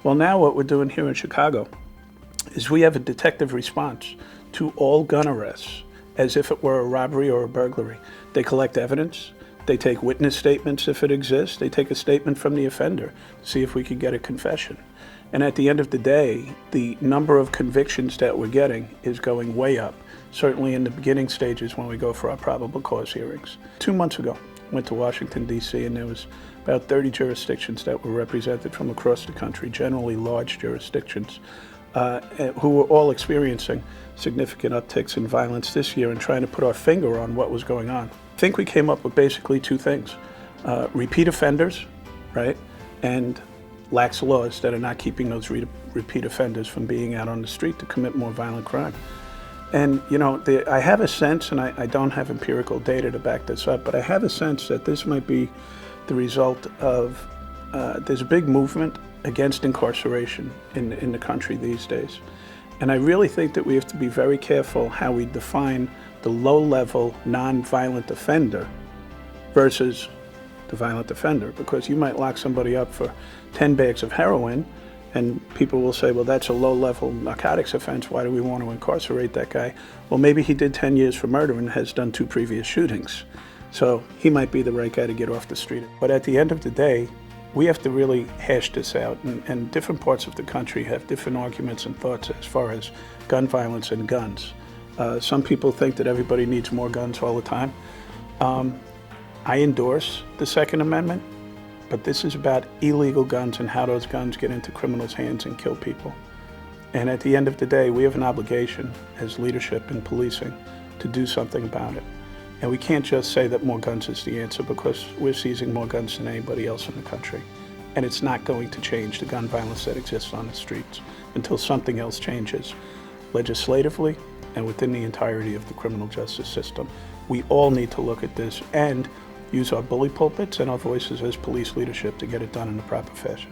Well, now what we're doing here in Chicago is we have a detective response to all gun arrests as if it were a robbery or a burglary. They collect evidence, they take witness statements if it exists, they take a statement from the offender to see if we could get a confession. And at the end of the day, the number of convictions that we're getting is going way up, certainly in the beginning stages when we go for our probable cause hearings. 2 months ago, I went to Washington, D.C., and there was about 30 jurisdictions that were represented from across the country, generally large jurisdictions, who were all experiencing significant upticks in violence this year and trying to put our finger on what was going on. I think we came up with basically two things: repeat offenders, right, and lax laws that are not keeping those repeat offenders from being out on the street to commit more violent crime. And you know, I have a sense, and I don't have empirical data to back this up, but I have a sense that this might be the result of, there's a big movement against incarceration in the country these days. And I really think that we have to be very careful how we define the low-level, non-violent offender versus the violent offender, because you might lock somebody up for 10 bags of heroin, and people will say, well, that's a low-level narcotics offense. Why do we want to incarcerate that guy? Well, maybe he did 10 years for murder and has done 2 previous shootings. So he might be the right guy to get off the street. But at the end of the day, we have to really hash this out, and different parts of the country have different arguments and thoughts as far as gun violence and guns. Some people think that everybody needs more guns all the time. I endorse the Second Amendment, but this is about illegal guns and how those guns get into criminals' hands and kill people. And at the end of the day, we have an obligation as leadership in policing to do something about it. And we can't just say that more guns is the answer, because we're seizing more guns than anybody else in the country. And it's not going to change the gun violence that exists on the streets until something else changes legislatively and within the entirety of the criminal justice system. We all need to look at this and use our bully pulpits and our voices as police leadership to get it done in the proper fashion.